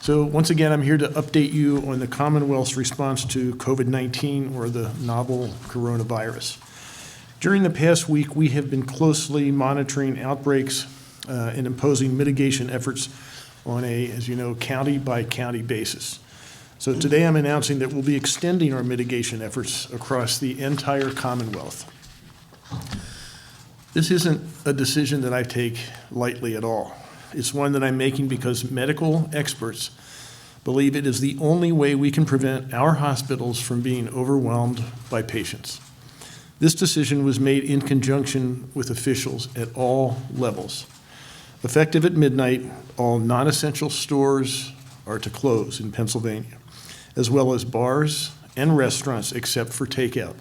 So once again, I'm here to update you on the Commonwealth's response to COVID-19, or the novel coronavirus. During the past week, we have been closely monitoring outbreaks and imposing mitigation efforts on a, as you know, county-by-county basis. So today I'm announcing that we'll be extending our mitigation efforts across the entire Commonwealth. This isn't a decision that I take lightly at all. It's one that I'm making because medical experts believe it is the only way we can prevent our hospitals from being overwhelmed by patients. This decision was made in conjunction with officials at all levels. Effective at midnight, all non-essential stores are to close in Pennsylvania, as well as bars and restaurants except for takeout.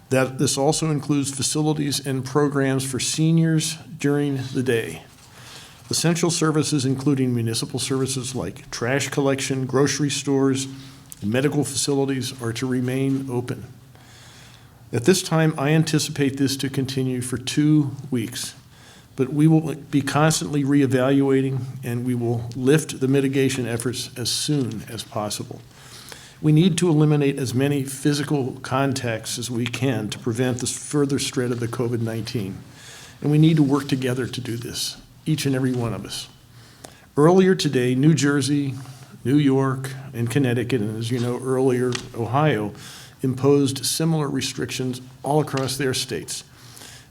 This also includes facilities and programs for seniors during the day. Essential services, including municipal services like trash collection, grocery stores, and medical facilities, are to remain open. At this time, I anticipate this to continue for 2 weeks, but we will be constantly reevaluating, and we will lift the mitigation efforts as soon as possible. We need to eliminate as many physical contacts as we can to prevent the further spread of the COVID-19, and we need to work together to do this, each and every one of us. Earlier today, New Jersey, New York, and Connecticut, and as you know earlier, Ohio, imposed similar restrictions all across their states.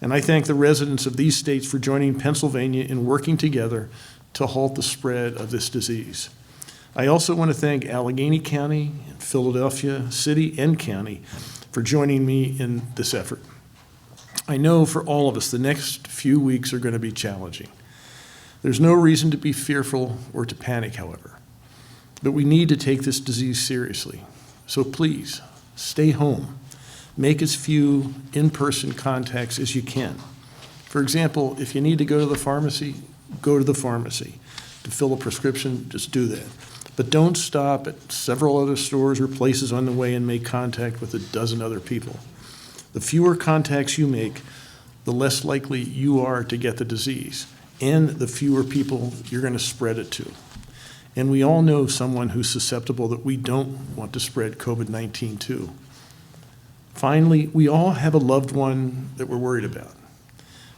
And I thank the residents of these states for joining Pennsylvania in working together to halt the spread of this disease. I also want to thank Allegheny County, and Philadelphia City and County for joining me in this effort. I know for all of us, the next few weeks are going to be challenging. There's no reason to be fearful or to panic, however, but we need to take this disease seriously. So please, stay home. Make as few in-person contacts as you can. For example, if you need to go to the pharmacy, go to the pharmacy. To fill a prescription, just do that. But don't stop at several other stores or places on the way and make contact with a dozen other people. The fewer contacts you make, the less likely you are to get the disease, and the fewer people you're going to spread it to. And we all know someone who's susceptible that we don't want to spread COVID-19 to. Finally, we all have a loved one that we're worried about.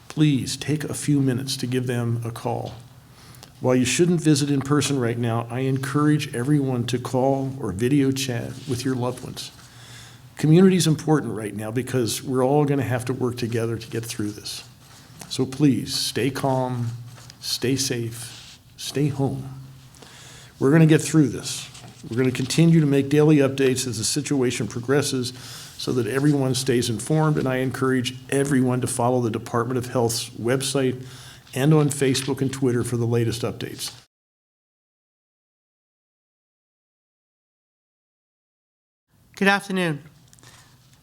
Please take a few minutes to give them a call. While you shouldn't visit in person right now, I encourage everyone to call or video chat with your loved ones. Community is important right now because we're all going to have to work together to get through this. So please, stay calm, stay safe, stay home. We're going to get through this. We're going to continue to make daily updates as the situation progresses so that everyone stays informed, and I encourage everyone to follow the Department of Health's website and on Facebook and Twitter for the latest updates. Good afternoon.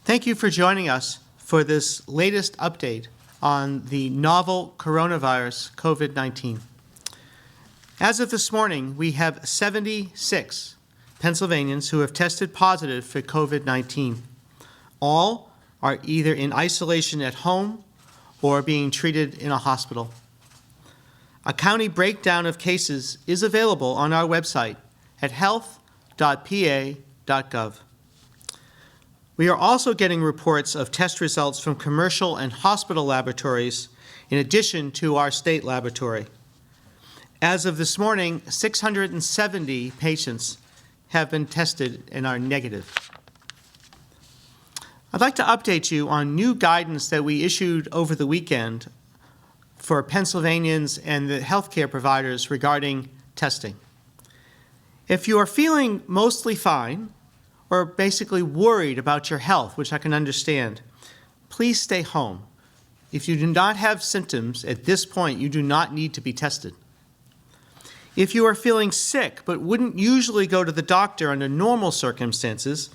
Thank you for joining us for this latest update on the novel coronavirus, COVID-19. As of this morning, we have 76 Pennsylvanians who have tested positive for COVID-19. All are either in isolation at home or being treated in a hospital. A county breakdown of cases is available on our website at health.pa.gov. We are also getting reports of test results from commercial and hospital laboratories in addition to our state laboratory. As of this morning, 670 patients have been tested and are negative. I'd like to update you on new guidance that we issued over the weekend for Pennsylvanians and the healthcare providers regarding testing. If you are feeling mostly fine or basically worried about your health, which I can understand, please stay home. If you do not have symptoms at this point, you do not need to be tested. If you are feeling sick but wouldn't usually go to the doctor under normal circumstances,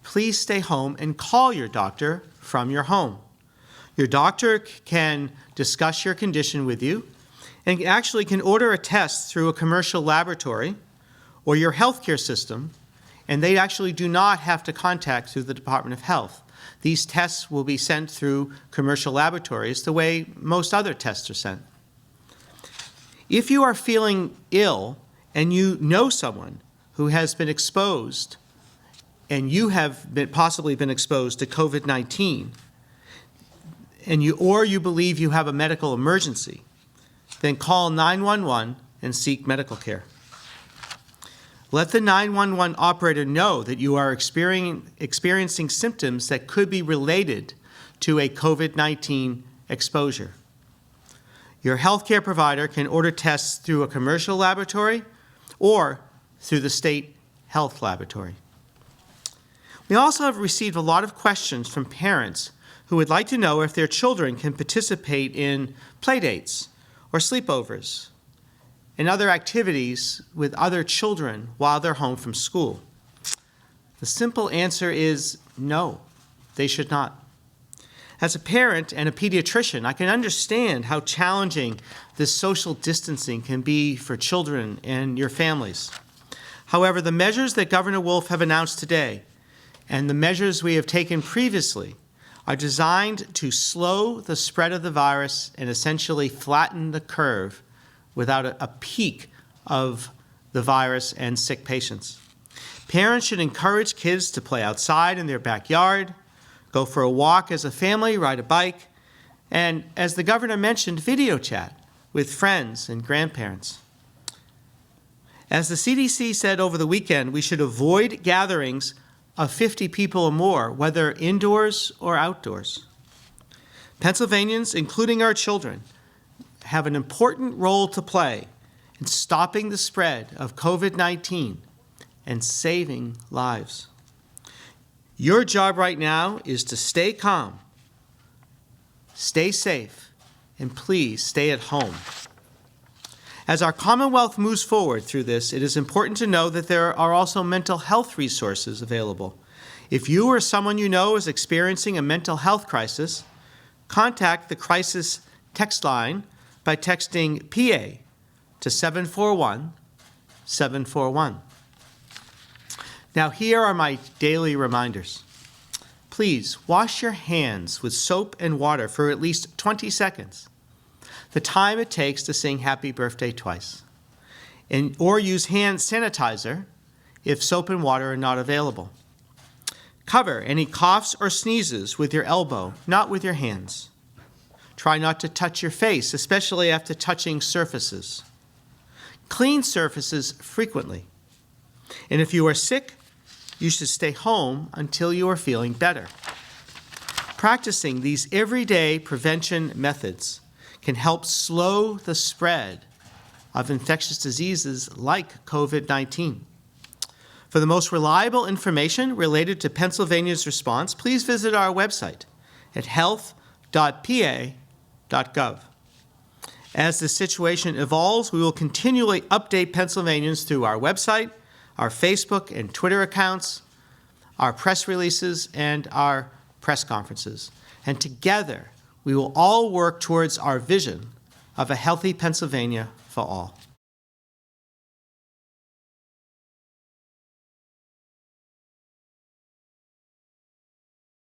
please stay home and call your doctor from your home. Your doctor can discuss your condition with you and actually can order a test through a commercial laboratory or your healthcare system, and they actually do not have to contact through the Department of Health. These tests will be sent through commercial laboratories the way most other tests are sent. If you are feeling ill and you know someone who has been exposed, and you have possibly been exposed to COVID-19, or you believe you have a medical emergency, then call 911 and seek medical care. Let the 911 operator know that you are experiencing symptoms that could be related to a COVID-19 exposure. Your healthcare provider can order tests through a commercial laboratory or through the state health laboratory. We also have received a lot of questions from parents who would like to know if their children can participate in playdates or sleepovers and other activities with other children while they're home from school. The simple answer is no, they should not. As a parent and a pediatrician, I can understand how challenging this social distancing can be for children and your families. However, the measures that Governor Wolf have announced today and the measures we have taken previously are designed to slow the spread of the virus and essentially flatten the curve without a peak of the virus and sick patients. Parents should encourage kids to play outside in their backyard, go for a walk as a family, ride a bike, and, as the governor mentioned, video chat with friends and grandparents. As the CDC said over the weekend, we should avoid gatherings of 50 people or more, whether indoors or outdoors. Pennsylvanians, including our children, have an important role to play in stopping the spread of COVID-19 and saving lives. Your job right now is to stay calm, stay safe, and please stay at home. As our Commonwealth moves forward through this, it is important to know that there are also mental health resources available. If you or someone you know is experiencing a mental health crisis, contact the crisis text line by texting PA to 741-741. Now, here are my daily reminders. Please wash your hands with soap and water for at least 20 seconds, the time it takes to sing happy birthday twice, or use hand sanitizer if soap and water are not available. Cover any coughs or sneezes with your elbow, not with your hands. Try not to touch your face, especially after touching surfaces. Clean surfaces frequently. And if you are sick, you should stay home until you are feeling better. Practicing these everyday prevention methods can help slow the spread of infectious diseases like COVID-19. For the most reliable information related to Pennsylvania's response, please visit our website at health.pa.gov. As the situation evolves, we will continually update Pennsylvanians through our website, our Facebook and Twitter accounts, our press releases, and our press conferences. And together, we will all work towards our vision of a healthy Pennsylvania for all.